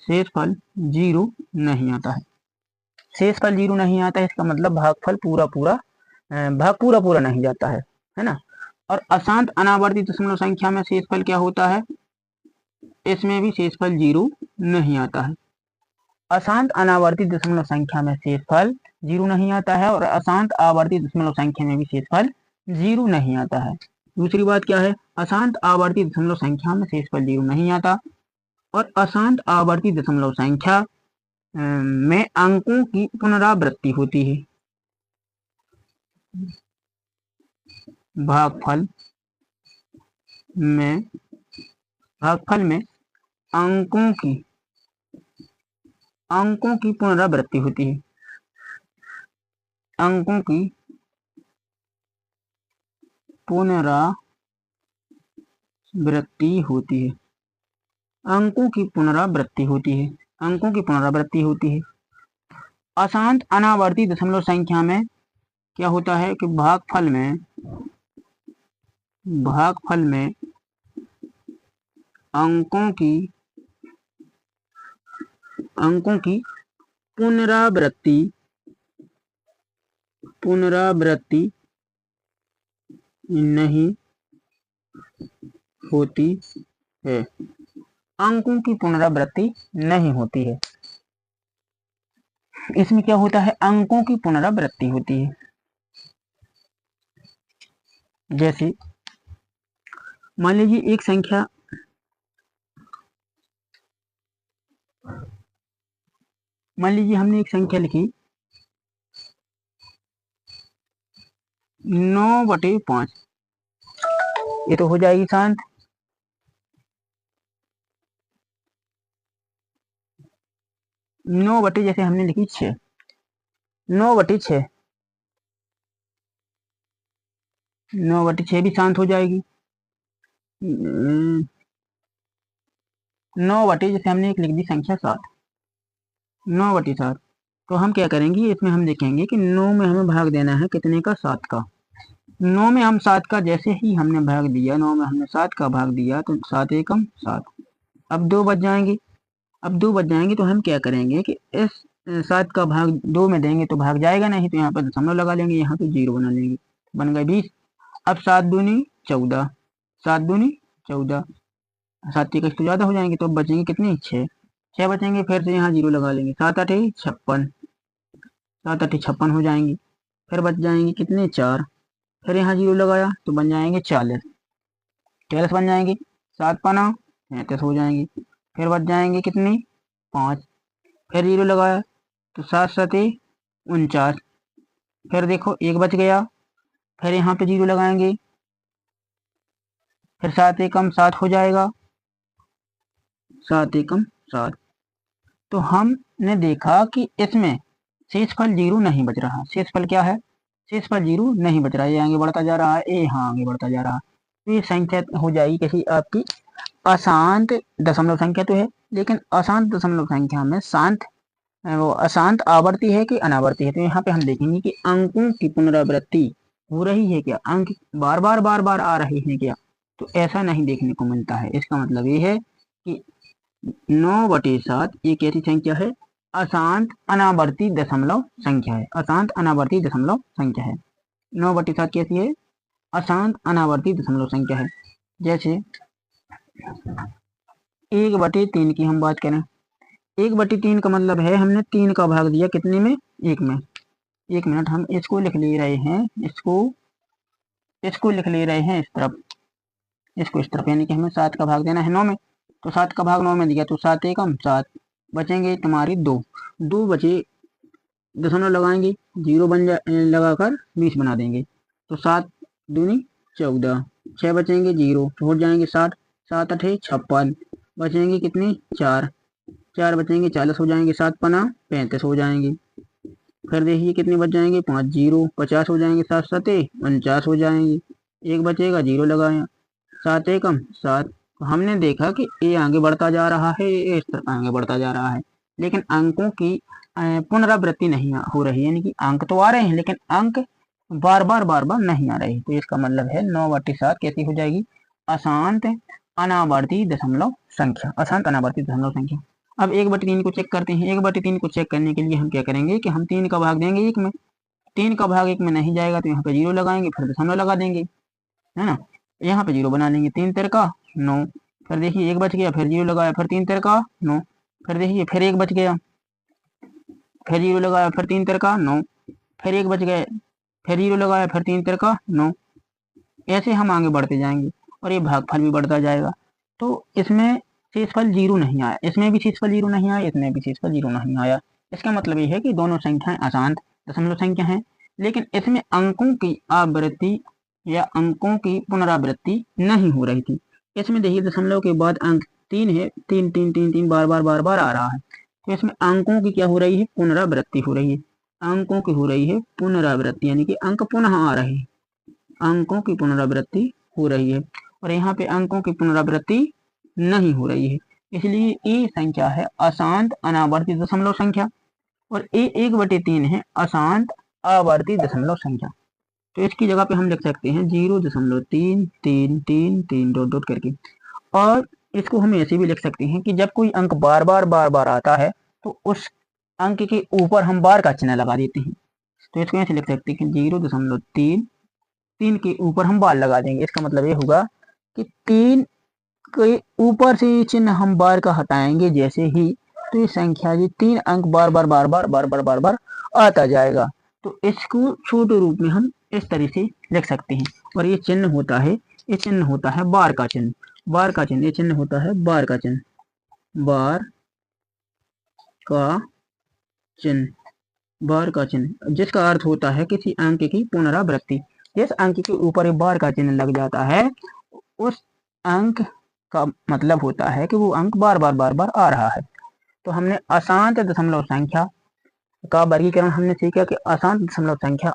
0 नहीं आता है। शेषफल 0 नहीं आता है, इसका मतलब भागफल भाग पूरा नहीं जाता है ना। और अशांत अनावर्ती दशमलव संख्या में शेषफल क्या होता है, इसमें भी शेषफल 0 नहीं आता है। अशांत अनावर्ती दशमलव संख्या में शेषफल 0 नहीं आता है और अशांत आवर्ती दशमलव संख्या में भी शेषफल 0 नहीं आता है। दूसरी बात क्या है, अशांत आवर्ती दशमलव संख्या में शेषफल 0 नहीं आता और अशांत आवर्ती दशमलव संख्या में अंकों की पुनरावृत्ति होती है। भागफल में अंकों की पुनरावृत्ति होती है, अंकों की पुनरावृत्ति होती है, अंकों की पुनरावृत्ति होती है, अंकों की पुनरावृत्ति होती है। अशांत अनावर्ती दशमलव संख्या में क्या होता है कि भागफल में अंकों की पुनरावृत्ति नहीं होती है, अंकों की पुनरावृत्ति नहीं होती है। इसमें क्या होता है, अंकों की पुनरावृत्ति होती है। जैसे मान लीजिए एक संख्या, मान लीजिए हमने एक संख्या लिखी 9/5, ये तो हो जाएगी शांत। 9 जैसे हमने लिखी 6, 9/6, 9/6 भी शांत हो जाएगी। 9 जैसे हमने एक लिख दी संख्या 7, 9/7। तो हम क्या करेंगे, इसमें हम देखेंगे कि 9 में हमें भाग देना है कितने का, 7 का। 9 में हम 7 का जैसे ही हमने भाग दिया, 9 में हमने 7 का भाग दिया तो 7 एकम 7। अब 2 बच जाएंगे, अब 2 बच जाएंगे तो हम क्या करेंगे कि इस 7 का भाग 2 में देंगे तो भाग जाएगा नहीं, तो यहाँ पर दशमलव लगा लेंगे, यहाँ पे 0 बना लेंगे, बन गए 20। अब 7 दूनी 14, 7 दूनी 14, 7 एक तो ज़्यादा हो जाएंगे, तो अब बचेंगे कितने, 6 बचेंगे। फिर से यहाँ 0 लगा लेंगे, 7 8 56, 7 8 56 हो जाएंगे। फिर बच जाएंगे कितने, 4, फिर यहाँ 0 लगाया तो बन जाएंगे 40, 40 बन जाएंगे। 7 5 35 हो जाएंगे। फिर बच जाएंगे कितने, 5, फिर 0 लगाया तो 7 7 49, फिर देखो 1 बच गया, फिर यहाँ पे 0 लगाएंगे, फिर 7 एकम 7 हो जाएगा, 7 एकम 7। तो हमने देखा कि इसमें शेषफल 0 नहीं बच रहा। शेषफल क्या है? शेषफल 0 नहीं बच रहा। ये आगे बढ़ता जा रहा है, ये यहाँ आगे बढ़ता जा रहा है। तो ये संख्या हो जाएगी कैसी आपकी? अशांत दशमलव संख्या तो है, लेकिन अशांत दशमलव संख्या में शांत वो अशांत आवर्ती है कि अनावर्ती है? तो यहाँ पे हम देखेंगे कि अंकों की पुनरावृत्ति हो रही है क्या, अंक बार बार आ रहे हैं क्या? तो ऐसा नहीं देखने को मिलता है। इसका मतलब ये है कि 9/7 एक ऐसी संख्या है, अशांत अनावर्ती दशमलव संख्या है। अशांत अनावर्ती दशमलव संख्या है। 9/7 कैसी है? अशांत अनावर्ती दशमलव संख्या है। जैसे 1/3 की हम बात करें, 1/3 का मतलब है हमने 3 का भाग दिया कितने में? 1 में। 1 मिनट, हम इसको लिख ले रहे हैं, इसको लिख ले रहे हैं इस तरफ, इसको इस तरफ, यानी कि हमें 7 का भाग देना है 9 में। तो 7 का भाग 9 में दिया तो 7 एकम 7, बचेंगे तुम्हारी 2 बचे, दशमलव लगाएंगे, 0 बन जाए, लगाकर 20 बना देंगे। तो 7 दूनी 14, 6 बचेंगे 0, छूट जाएंगे 60, 7 8 56, बचेंगे कितने? 4 बचेंगे, 40 हो जाएंगे, 7 पना 35 हो जाएंगे। फिर देखिए कितने बच जाएंगे? 5 0 50 हो जाएंगे, 7 7 49 हो जाएंगे, एक बचेगा 0 लगाया, 7 एकम 7। तो हमने देखा कि ये आगे बढ़ता जा रहा है, ये इस तरफ आगे बढ़ता जा रहा है, लेकिन अंकों की पुनरावृत्ति नहीं हो रही, यानी कि अंक तो आ रहे हैं लेकिन अंक बार बार नहीं आ रहे। तो इसका मतलब है 9/7 कैसी हो जाएगी? अशांत अनावर्ती दशमलव संख्या। अशांत अनावर्ती दशमलव संख्या। अब 1/3 को चेक करते हैं। 1/3 को चेक करने के लिए हम क्या करेंगे कि हम 3 का भाग देंगे 1 में। 3 का भाग 1 में नहीं जाएगा तो यहाँ पे 0 लगाएंगे, फिर दशमलव लगा देंगे, है ना। यहाँ पे 0 बना लेंगे, 3 3 का 9, फिर देखिए 1 बच गया, फिर 0 लगाया, फिर 3 3 का 9, फिर देखिए फिर 1 बच गया, फिर 0 लगाया, फिर 3 3 का 9, फिर 1 बच गया, फिर 0 लगाया, फिर 3 3 का 9। ऐसे हम आगे बढ़ते जाएंगे और ये भागफल भी बढ़ता जाएगा। तो इसमें शेषफल 0 नहीं आया, इसमें भी शेषफल 0 नहीं आया, इसमें भी शेषफल 0 नहीं आया। इसका मतलब ये है कि दोनों संख्याएं अशांत दशमलव संख्या हैं, लेकिन इसमें अंकों की आवृत्ति या अंकों की पुनरावृत्ति नहीं हो रही थी। इसमें देखिए दशमलव के बाद अंक 3 है, 3 3 3 3 बार आ रहा है। तो इसमें अंकों की क्या हो रही है? पुनरावृत्ति हो रही है। अंकों की हो रही है पुनरावृत्ति, यानी कि अंक पुनः आ रहे हैं, अंकों की पुनरावृत्ति हो रही है। और यहाँ पे अंकों की पुनरावृत्ति नहीं हो रही है, इसलिए ये संख्या है अशांत अनावर्ती दशमलव संख्या, और ये 1/3 है अशांत आवर्ती दशमलव संख्या। तो इसकी जगह पे हम लिख सकते हैं 0.33333 डॉट डॉट करके। और इसको हम ऐसे भी लिख सकते हैं कि जब कोई अंक बार बार आता है तो उस अंक के ऊपर हम बार का चिन्ह लगा देते हैं। तो इसको ऐसे लिख सकते हैं कि 0.3 के ऊपर हम बार लगा देंगे। इसका मतलब ये होगा कि 3 के ऊपर से चिन्ह हम बार का हटाएंगे जैसे ही, तो ये संख्या जी 3 अंक बार आता जाएगा। तो इसको छोटे रूप में हम इस तरह से लिख सकते हैं। और ये चिन्ह होता है, ये चिन्ह होता है बार का चिन्ह, बार का चिन्ह, ये चिन्ह होता है बार का चिन्ह, बार का चिन्ह, बार का चिन्ह, जिसका अर्थ होता है किसी अंक की पुनरावृत्ति। जिस अंक के ऊपर बार का चिन्ह लग जाता है उस अंक का मतलब होता है कि वो अंक बार बार आ रहा है। तो हमने अशांत दशमलव संख्या का वर्गीकरण हमने सीखा कि अशांत दशमलव संख्या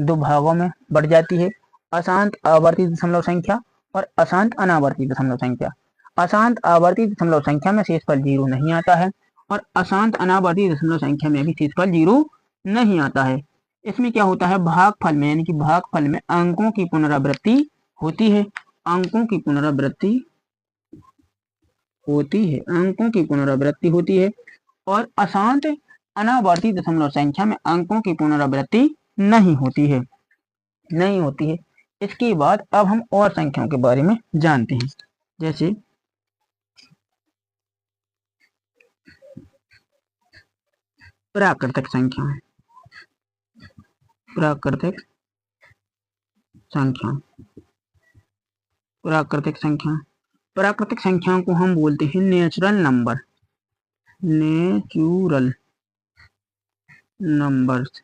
2 भागों में बढ़ जाती है, अशांत आवर्ती दशमलव संख्या और अशांत अनावर्ती दशमलव संख्या। अशांत आवर्ती दशमलव संख्या में शेषफल 0 नहीं आता है और अशांत अनावर्ती दशमलव संख्या में भी शेषफल 0 नहीं आता है। इसमें क्या होता है? भागफल में, यानी कि भागफल में अंकों की पुनरावृत्ति होती है, अंकों की पुनरावृत्ति होती है, अंकों की पुनरावृत्ति होती है। और अशांत अनावर्ती दशमलव संख्या में अंकों की पुनरावृत्ति नहीं होती है, नहीं होती है। इसके बाद अब हम और संख्याओं के बारे में जानते हैं, जैसे प्राकृतिक संख्या, प्राकृतिक संख्या, प्राकृतिक संख्या, प्राकृतिक संख्याओं को हम बोलते हैं natural number, natural numbers,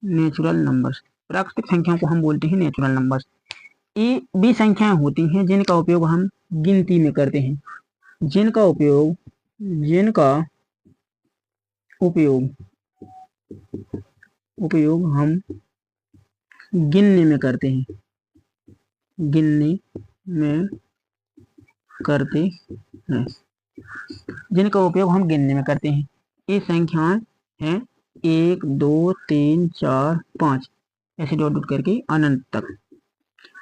natural numbers. प्राकृतिक संख्याओं को हम बोलते हैं नेचुरल नंबर्स। ये भी संख्याएं होती हैं जिनका उपयोग हम गिनती में करते हैं, जिनका उपयोग हम गिनने में करते हैं, जिनका उपयोग हम गिनने में करते हैं। ये संख्याएं हैं 1 2 3 4 5 ऐसे डॉट डॉट करके अनंत तक।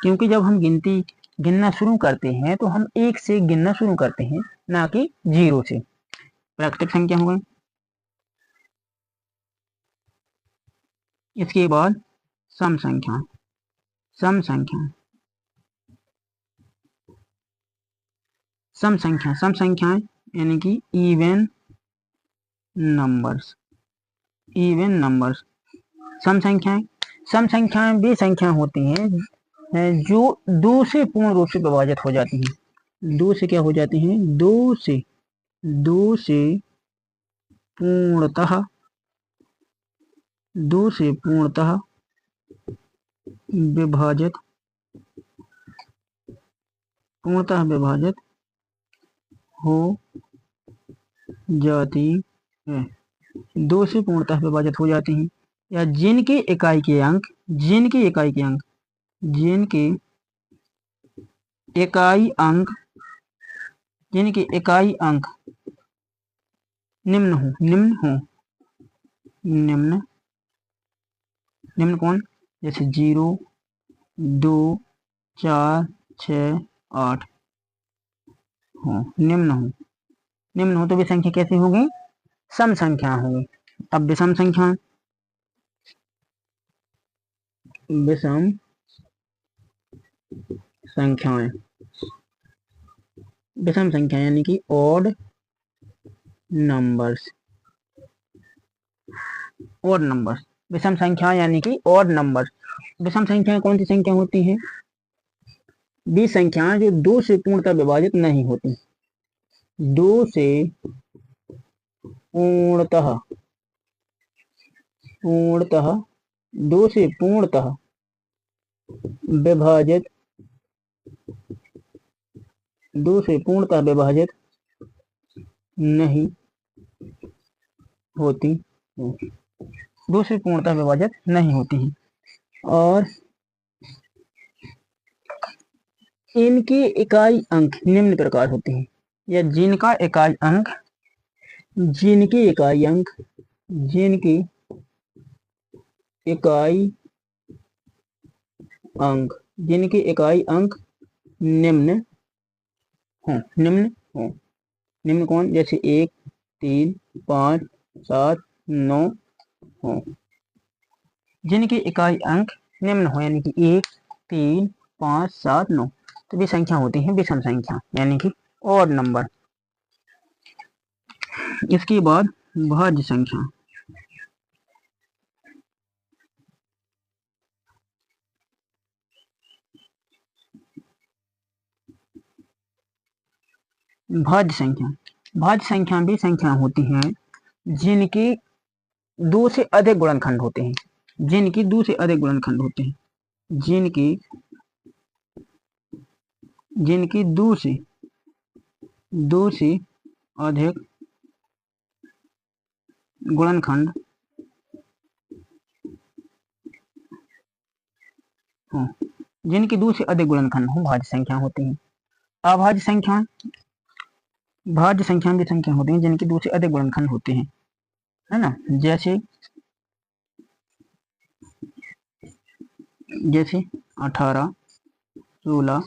क्योंकि जब हम गिनना शुरू करते हैं तो हम 1 से गिनना शुरू करते हैं, ना कि 0 से। प्राकृतिक संख्या हो गई। इसके बाद सम संख्या। सम संख्याएं यानी कि इवन नंबर्स। सम संख्याएं वे संख्या होती हैं जो 2 से पूर्ण रूप से विभाजित हो जाती हैं। 2 से क्या हो जाती हैं? 2 से पूर्णतः विभाजित हो जाती है। 2 से पूर्णतः विभाजित हो जाती हैं, या जिनके इकाई के अंक निम्न कौन? जैसे 0 2 4 6 8 निम्न हो तो वे संख्या कैसी होगी? सम संख्या होगी। अब विषम संख्या यानी कि ऑड नंबर्स। विषम संख्या यानी कि ऑड नंबर। विषम संख्याएं कौन सी संख्या होती हैं? वे संख्याएं जो 2 से पूर्णतः विभाजित नहीं होती। 2 से पूर्णतः विभाजित नहीं होती। 2 से पूर्णतः विभाजित नहीं होती हैं, और इनके इकाई अंक निम्न प्रकार होते हैं, या जिनके इकाई अंक निम्न कौन? जैसे 1 3 5 7 9 हो। जिनके इकाई अंक निम्न हो, यानी कि 1 3 5 7 9, तो वे संख्या होती है विषम संख्या यानी कि ऑड नंबर। इसके बाद भाज्य संख्या। भाज्य संख्या भी संख्या होती हैं जिनके 2 से अधिक गुणनखंड होते हैं। जिनके 2 से अधिक गुणनखंड होते हैं। जिनकी 2 से अधिक गुणनखंड हो। जिनकी 2 से अधिक गुणनखंड हो भाज्य संख्या होती हैं। अभाज्य संख्या भाज्य संख्या भी संख्या होती हैं जिनकी 2 से अधिक गुणनखंड होते हैं, है ना। जैसे 18 16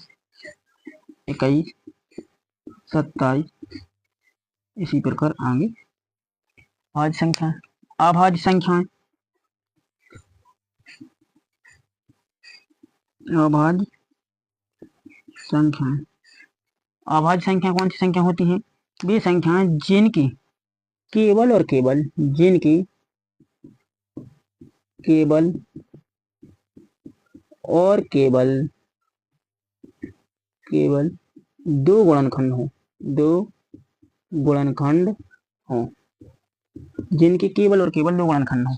21 27 इसी प्रकार आगे भाज्य संख्या। अभाज्य संख्याएं अभाज्य संख्या कौन सी संख्या होती हैं? वे संख्याएं जिनकी केवल और केवल 2 गुणनखंड हो। जिनके केवल और केवल 2 गुणनखंड हो।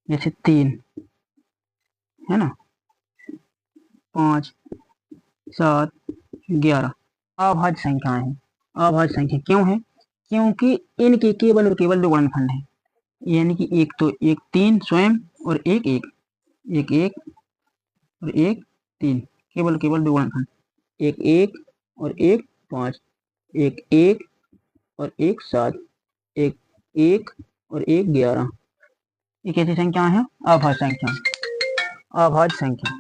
जैसे 3, है ना, 5 7 11 अभाज्य संख्याएं हैं। अभाज्य संख्या क्यों है? क्योंकि इनके केवल और केवल दो गुणनखंड हैं, यानी कि एक तो एक 3 स्वयं और एक एक, एक एक और एक 3, केवल केवल दो गुणनखंड, एक एक और एक 5, एक एक और एक 7, एक एक और एक 11। ये कैसी संख्या है? अभाज्य संख्या। अभाज्य संख्या।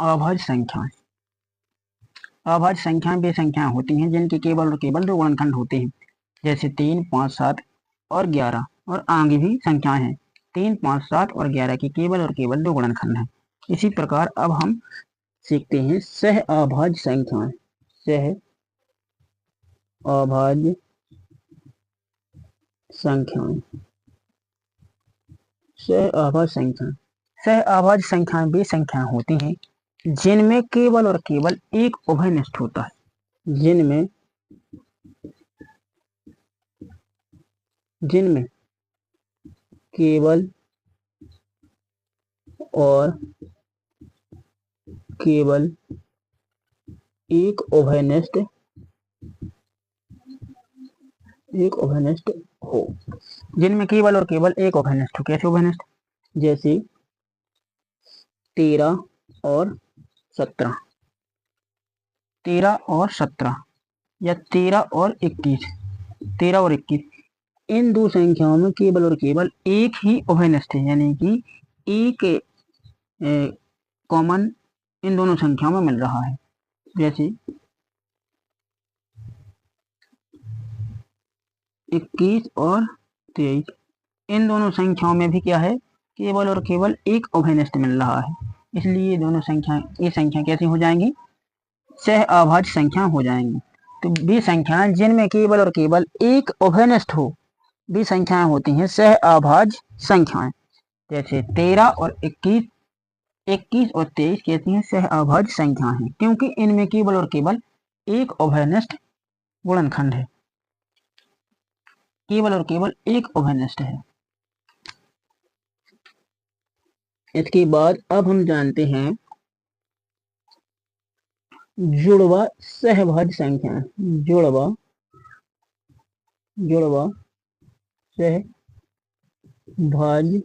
अभाज्य संख्या। अभाज्य संख्याएं वे संख्याएं होती हैं जिनके केवल और केवल दो गुणनखंड होते हैं, जैसे 3, 5, 7 और 11, और आगे भी संख्याएं हैं 3, 5, 7 और 11 के केवल और केवल दो गुणनखंड हैं। इसी प्रकार अब हम सीखते हैं सह अभाज्य संख्याएं। सह अभाज्य संख्याएं। सह अभाज्य संख्याएं। सह अभाज्य संख्याएं वे संख्याएं होती हैं जिनमें केवल और केवल एक उभयनिष्ठ होता है। जिनमें केवल और केवल एक उभयनिष्ठ हो। जिनमें केवल और केवल एक उभयनिष्ठ हो। कैसे उभयनिष्ठ? जैसे 13 और 17, 13 और 17 या 13 और 21, 13 और 21, इन दो संख्याओं में केवल और केवल एक ही उभयनिष्ठ है, यानी कि एक कॉमन इन दोनों संख्याओं में मिल रहा है। जैसे 21 और 23, इन दोनों संख्याओं में भी क्या है? केवल और केवल एक उभयनिष्ठ मिल रहा है, इसलिए दोनों संख्याएं, ये संख्या कैसी हो जाएंगी? सह अभाज्य संख्या हो जाएंगी। तो वे संख्याएं जिनमें केवल और केवल एक उभयनिष्ठ हो, वे संख्याएं होती हैं सह अभाज्य संख्याएं। जैसे 13 और 21, 21 और 23 कहती हैं सह अभाज्य संख्या हैं, क्योंकि इनमें केवल और केवल एक उभयनिष्ठ गुणनखंड है, केवल और केवल एक उभयनिष्ठ है। इसके बाद अब हम जानते हैं जुड़वा सहभाज्य संख्या। जुड़वा सहभाज्य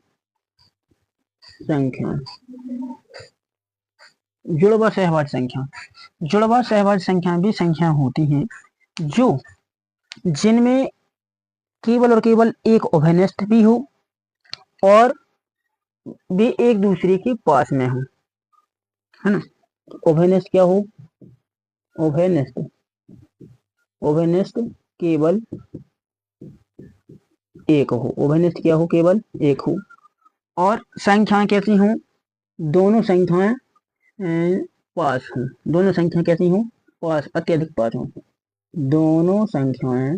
संख्या। जुड़वा सहभाज्य संख्या। जुड़वा सहभाज्य संख्या भी संख्या होती हैं जो जिनमें केवल और केवल एक उभयनिष्ठ भी हो और वे एक दूसरे के पास में हो, है ना। उभयनिष्ठ क्या हो? उभयनिष्ठ केवल एक हो। उभयनिष्ठ क्या हो? केवल एक हो। और संख्याएं कैसी हों? दोनों संख्याएं पास हों। दोनों संख्याएं कैसी हों? पास, अत्यधिक पास हों। दोनों संख्याएं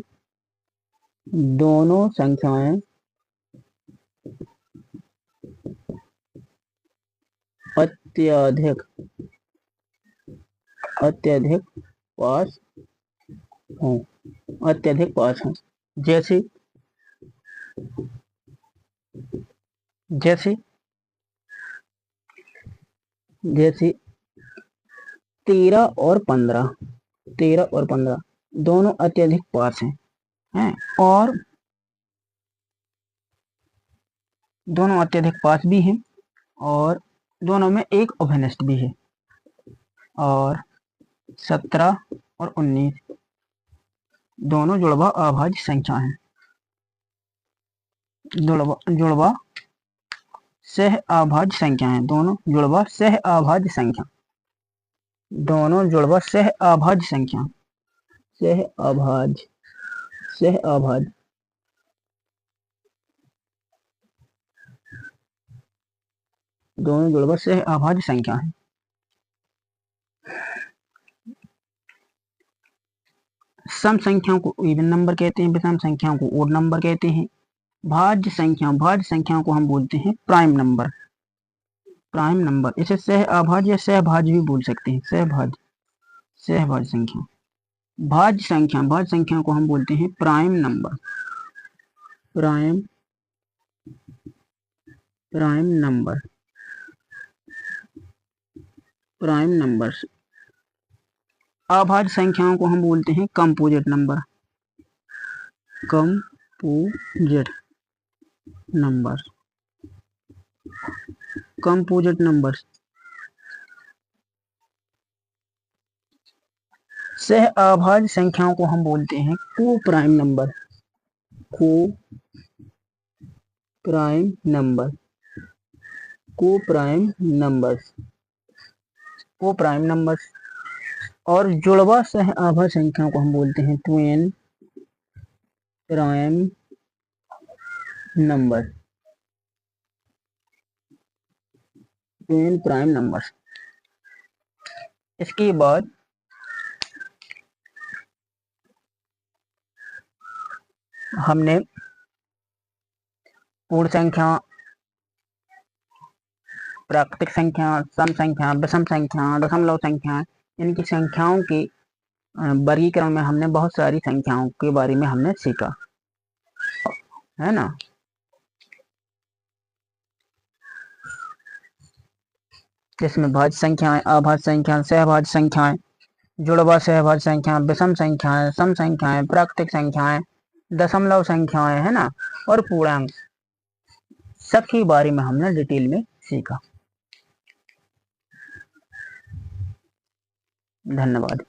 अत्यधिक पास हों। अत्यधिक पास हों। जैसे 13 और 15, 13 और 15 दोनों अत्यधिक पास हैं, और दोनों अत्यधिक पास भी हैं और दोनों में एक उभयनिष्ठ भी है। और 17 और 19 दोनों जुड़वा अभाज्य संख्या हैं। जुड़वा सह अभाज्य संख्या हैं। दोनों जुड़वा सह अभाज्य संख्या। दोनों जुड़वा सह अभाज्य संख्या। सह अभाज्य दोनों जुड़वा सह अभाज्य संख्या है। सम संख्याओं को इवन नंबर कहते हैं, विषम संख्याओं को ओड नंबर कहते हैं। भाज्य संख्याओं को हम बोलते हैं प्राइम नंबर। इसे सह अभाज्य या सहभाज्य भी बोल सकते हैं। सहभाज्य संख्या। भाज्य संख्या को हम बोलते हैं prime number. Prime number, prime numbers. अभाज्य संख्याओं को हम बोलते हैं composite number, composite number, composite numbers. सह अभाज्य संख्याओं को हम बोलते हैं को प्राइम नंबर, को प्राइम नंबर, को प्राइम नंबर्स, को प्राइम नंबर्स। और जुड़वा सह अभाज्य संख्याओं को हम बोलते हैं twin prime number, twin prime numbers. इसके बाद हमने पूर्ण संख्या, प्राकृतिक संख्या, सम संख्या, विषम संख्या, दशमलव संख्या, इनकी संख्याओं के वर्गीकरण में हमने बहुत सारी संख्याओं के बारे में हमने सीखा, है ना। जिसमें भाज्य संख्याएं, अभाज्य संख्या, सहभाज्य संख्याएं, जुड़वा सहभाज्य संख्या, विषम संख्याएं, सम संख्याएं, प्राकृतिक संख्याएं, दशमलव संख्याएं, है ना, और पूर्णांक, सबके बारे में हमने डिटेल में सीखा। धन्यवाद।